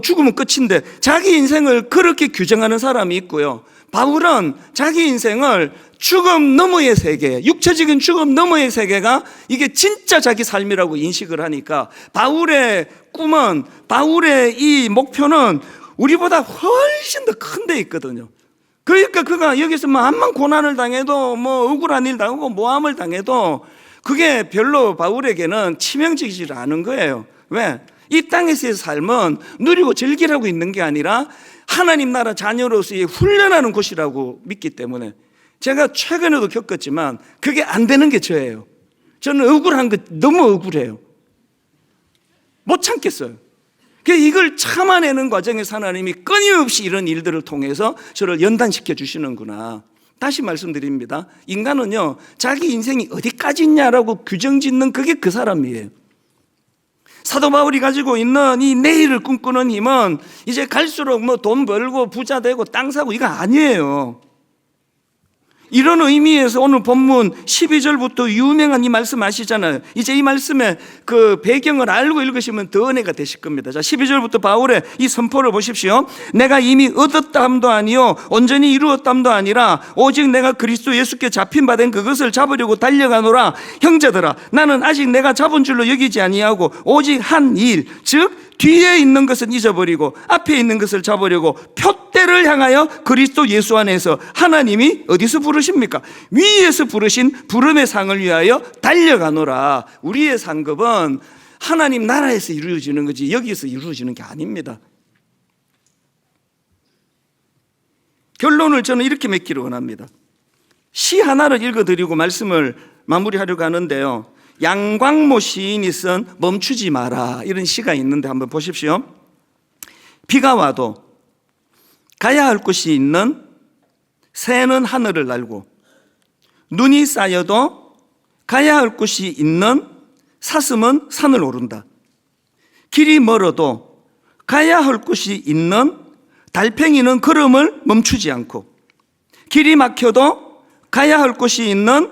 [SPEAKER 1] 죽으면 끝인데 자기 인생을 그렇게 규정하는 사람이 있고요. 바울은 자기 인생을 죽음 너머의 세계, 육체적인 죽음 너머의 세계가 이게 진짜 자기 삶이라고 인식을 하니까 바울의 꿈은, 바울의 이 목표는 우리보다 훨씬 더 큰 데 있거든요. 그러니까 그가 여기서 암만 고난을 당해도 억울한 일 당하고 모함을 당해도 그게 별로 바울에게는 치명적이지 않은 거예요. 왜? 이 땅에서의 삶은 누리고 즐기라고 있는 게 아니라 하나님 나라 자녀로서의 훈련하는 곳이라고 믿기 때문에. 제가 최근에도 겪었지만 그게 안 되는 게 저예요. 저는 억울한 거 너무 억울해요. 못 참겠어요. 이걸 참아내는 과정에서 하나님이 끊임없이 이런 일들을 통해서 저를 연단시켜 주시는구나. 다시 말씀드립니다. 인간은요, 자기 인생이 어디까지 있냐라고 규정 짓는 그게 그 사람이에요. 사도 바울이 가지고 있는 이 내일을 꿈꾸는 힘은 이제 갈수록 뭐 돈 벌고 부자 되고 땅 사고 이거 아니에요. 이런 의미에서 오늘 본문 12절부터 유명한 이 말씀 아시잖아요. 이제 이 말씀의 그 배경을 알고 읽으시면 더 은혜가 되실 겁니다. 자, 12절부터 바울의 이 선포를 보십시오. 내가 이미 얻었다함도 아니요 온전히 이루었다함도 아니라 오직 내가 그리스도 예수께 잡힌 바 된 그것을 잡으려고 달려가노라. 형제들아, 나는 아직 내가 잡은 줄로 여기지 아니하고 오직 한 일, 즉 뒤에 있는 것은 잊어버리고 앞에 있는 것을 잡으려고 표대를 향하여 그리스도 예수 안에서 하나님이 어디서 부르십니까? 위에서 부르신 부름의 상을 위하여 달려가노라. 우리의 상급은 하나님 나라에서 이루어지는 거지 여기서 이루어지는 게 아닙니다. 결론을 저는 이렇게 맺기를 원합니다. 시 하나를 읽어드리고 말씀을 마무리하려고 하는데요, 양광모 시인이 쓴 멈추지 마라 이런 시가 있는데 한번 보십시오. 비가 와도 가야 할 곳이 있는 새는 하늘을 날고 눈이 쌓여도 가야 할 곳이 있는 사슴은 산을 오른다. 길이 멀어도 가야 할 곳이 있는 달팽이는 걸음을 멈추지 않고 길이 막혀도 가야 할 곳이 있는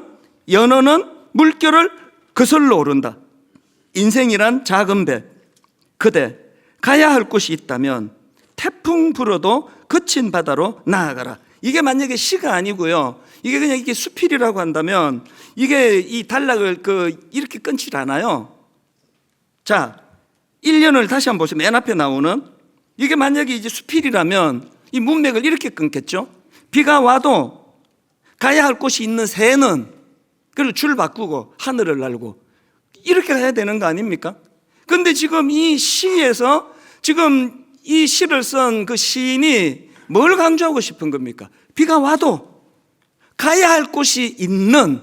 [SPEAKER 1] 연어는 물결을 그슬러 오른다. 인생이란 작은 배, 그대 가야 할 곳이 있다면 태풍 불어도 거친 바다로 나아가라. 이게 만약에 시가 아니고요, 이게 그냥 이게 수필이라고 한다면 이게 이 단락을 이렇게 끊질 않아요. 자, 1년을 다시 한번 보시면 맨 앞에 나오는 이게 만약에 이제 수필이라면 이 문맥을 이렇게 끊겠죠. 비가 와도 가야 할 곳이 있는 새는 그리고 줄 바꾸고 하늘을 날고 이렇게 해야 되는 거 아닙니까? 그런데 지금 이 시에서 지금 이 시를 쓴 그 시인이 뭘 강조하고 싶은 겁니까? 비가 와도 가야 할 곳이 있는,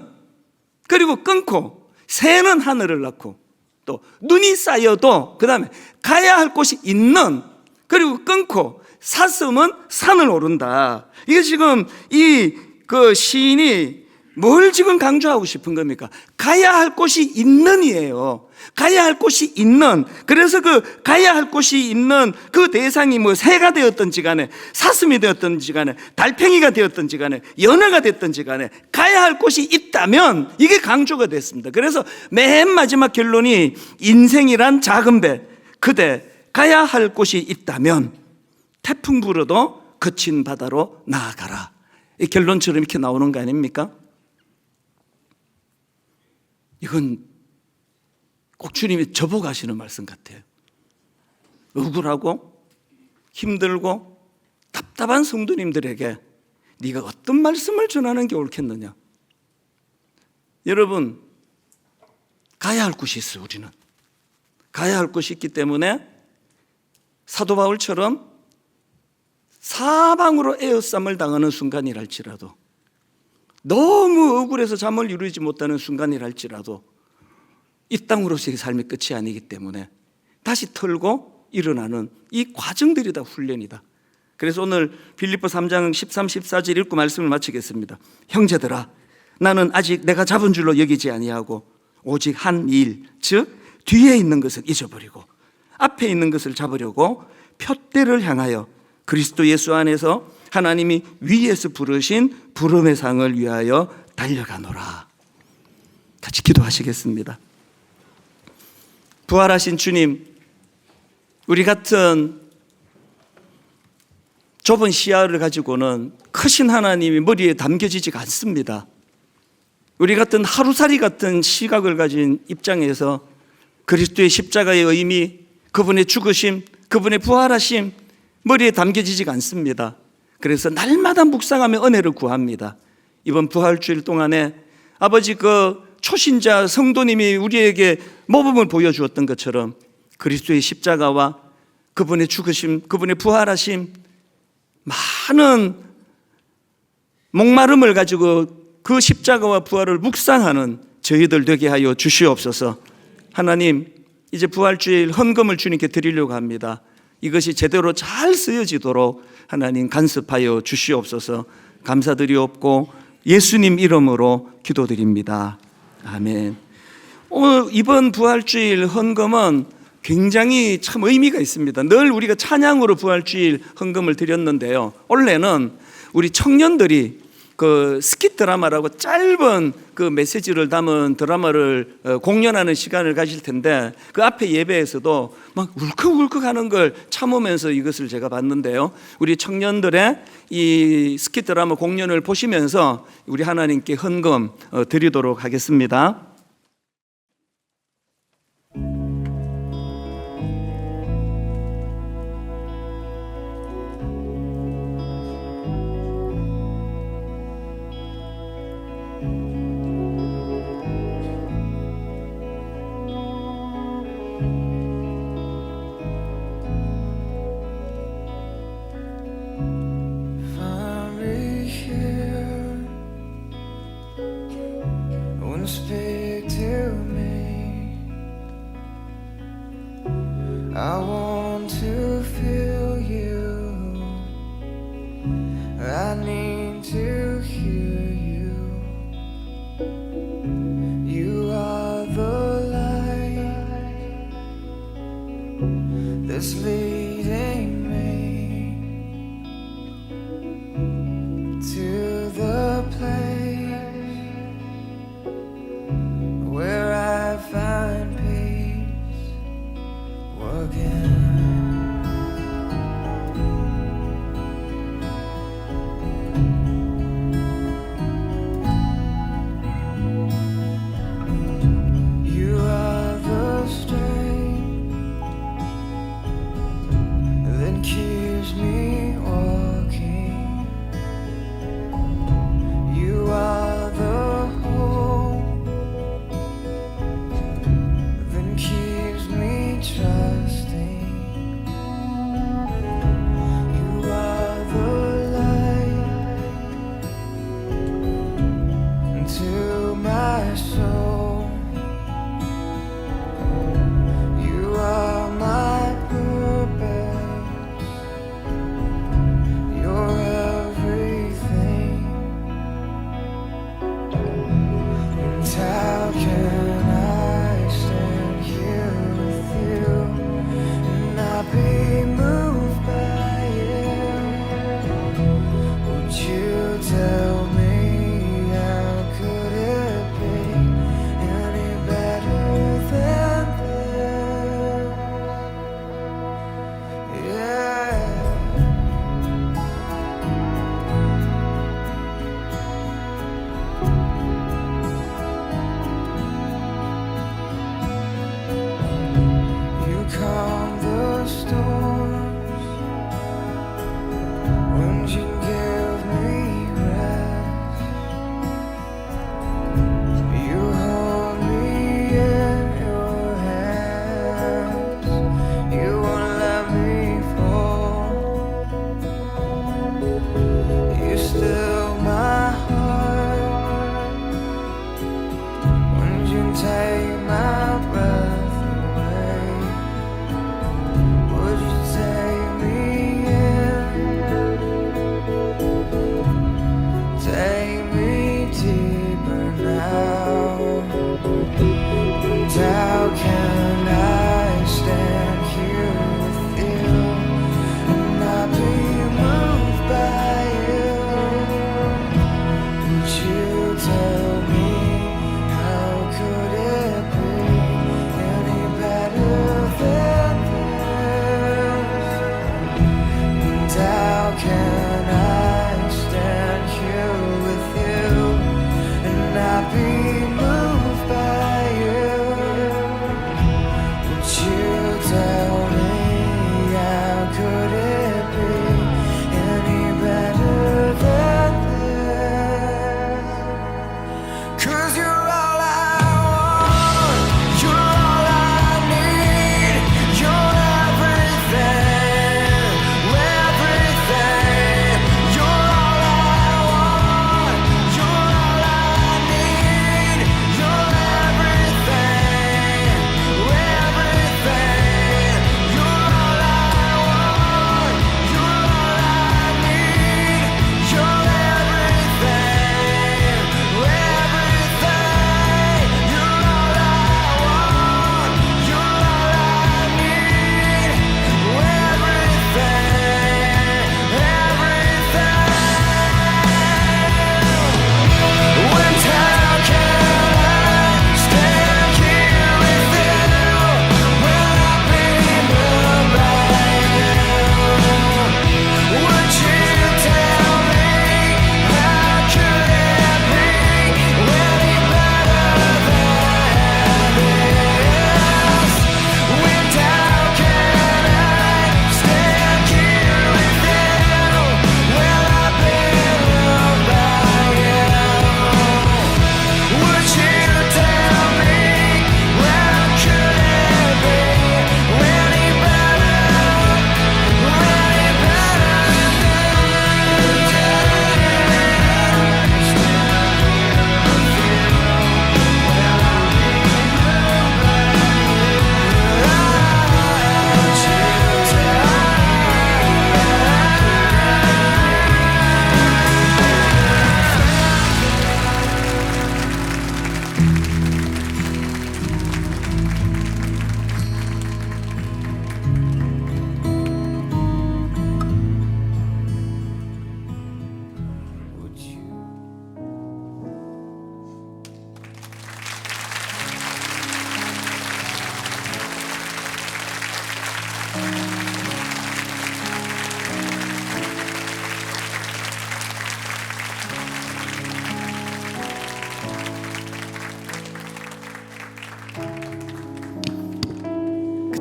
[SPEAKER 1] 그리고 끊고 새는 하늘을 낳고 또 눈이 쌓여도 그 다음에 가야 할 곳이 있는, 그리고 끊고 사슴은 산을 오른다. 이게 지금 이 그 시인이 뭘 지금 강조하고 싶은 겁니까? 가야 할 곳이 있는이에요. 가야 할 곳이 있는. 그래서 그 가야 할 곳이 있는 그 대상이 뭐 새가 되었든지 간에 사슴이 되었든지 간에 달팽이가 되었든지 간에 연어가 됐든지 간에 가야 할 곳이 있다면 이게 강조가 됐습니다. 그래서 맨 마지막 결론이 인생이란 작은 배, 그대 가야 할 곳이 있다면 태풍 불어도 거친 바다로 나아가라. 이 결론처럼 이렇게 나오는 거 아닙니까? 이건 꼭 주님이 저보고 하시는 말씀 같아요. 억울하고 힘들고 답답한 성도님들에게 네가 어떤 말씀을 전하는 게 옳겠느냐. 여러분, 가야 할 곳이 있어요. 우리는 가야 할 곳이 있기 때문에 사도 바울처럼 사방으로 에어쌈을 당하는 순간이랄지라도, 너무 억울해서 잠을 이루지 못하는 순간이랄지라도 이 땅으로서의 삶의 끝이 아니기 때문에 다시 털고 일어나는 이 과정들이 다 훈련이다. 그래서 오늘 빌립보 3장 13, 14절 읽고 말씀을 마치겠습니다. 형제들아, 나는 아직 내가 잡은 줄로 여기지 아니하고 오직 한 일, 즉 뒤에 있는 것을 잊어버리고 앞에 있는 것을 잡으려고 표대를 향하여 그리스도 예수 안에서 하나님이 위에서 부르신 부름의 상을 위하여 달려가노라. 같이 기도하시겠습니다. 부활하신 주님, 우리 같은 좁은 시야를 가지고는 크신 하나님이 머리에 담겨지지가 않습니다. 우리 같은 하루살이 같은 시각을 가진 입장에서 그리스도의 십자가의 의미, 그분의 죽으심, 그분의 부활하심 머리에 담겨지지가 않습니다. 그래서 날마다 묵상하며 은혜를 구합니다. 이번 부활주일 동안에 아버지 그 초신자 성도님이 우리에게 모범을 보여주었던 것처럼 그리스도의 십자가와 그분의 죽으심, 그분의 부활하심, 많은 목마름을 가지고 그 십자가와 부활을 묵상하는 저희들 되게 하여 주시옵소서. 하나님, 이제 부활주일 헌금을 주님께 드리려고 합니다. 이것이 제대로 잘 쓰여지도록 하나님 간섭하여 주시옵소서. 감사드리옵고 예수님 이름으로 기도드립니다. 아멘. 오늘 이번 부활주일 헌금은 굉장히 참 의미가 있습니다. 늘 우리가 찬양으로 부활주일 헌금을 드렸는데요. 원래는 우리 청년들이 그 스킷 드라마라고 짧은 그 메시지를 담은 드라마를 공연하는 시간을 가질 텐데, 그 앞에 예배에서도 막 울컥울컥 하는 걸 참으면서 이것을 제가 봤는데요. 우리 청년들의 이 스킷 드라마 공연을 보시면서 우리 하나님께 헌금 드리도록 하겠습니다.
[SPEAKER 2] Speak to me. I want to feel you. I need to hear you. You are the light that's leading me to the place where I find peace. Again.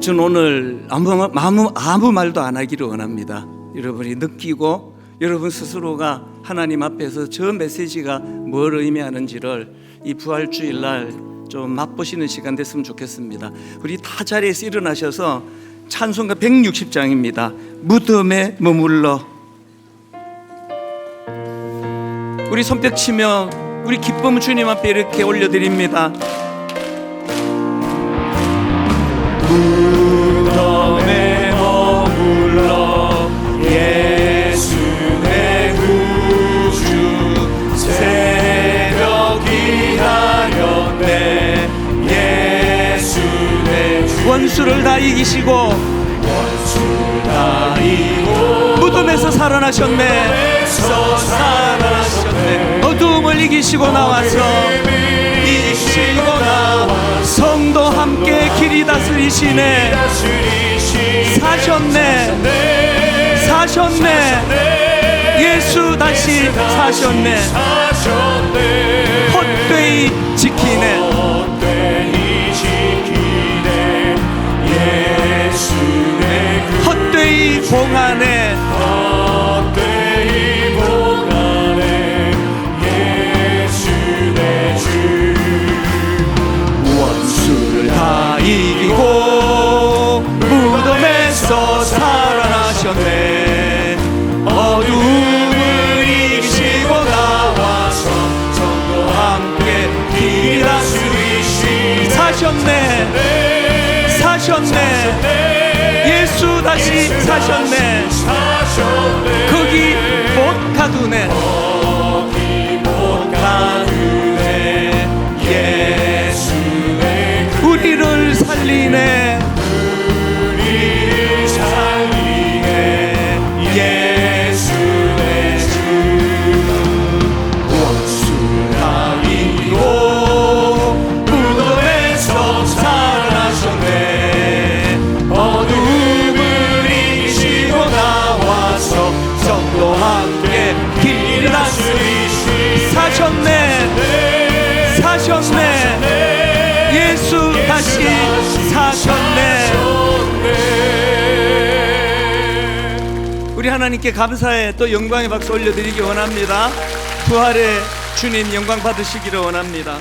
[SPEAKER 1] 저는 오늘 아무 말도 안 하기를 원합니다. 여러분이 느끼고 여러분 스스로가 하나님 앞에서 저 메시지가 뭘 의미하는지를 이 부활주일날 좀 맛보시는 시간 됐으면 좋겠습니다. 우리 다 자리에서 일어나셔서 찬송가 160장입니다. 무덤에 머물러. 우리 손뼉 치며 우리 기쁨 주님 앞에 이렇게 올려드립니다. 무덤에 머물러 예수 내 구주 새벽이 하였네. 예수 내 주 원수를 다 이기시고 무덤에서 살아나셨네. 어두움을 이기시고 나와서 성도 함께 길이 다스리시네. 사셨네. 예수 다시 사셨네. 헛되이 지키네. 헛되이 봉하네. 원수를 다 이기고 무덤에서 살아나셨네. 어둠을 이기시고 나와서 성도 함께 길이 다스리시. 사셨네. 예수 다시 사셨네. 거기 못 가두네. 우리를 살리네. 예수 내 주. 원수 다 이기고 무덤에서 살아나셨네. 어둠을 이기시고 나와서 성도 함께 길을 다스리시. 사셨네. 예수 다시 사셨네. 우리 하나님께 감사의 또 영광의 박수 올려드리기 원합니다. 부활의 주님 영광 받으시기를 원합니다.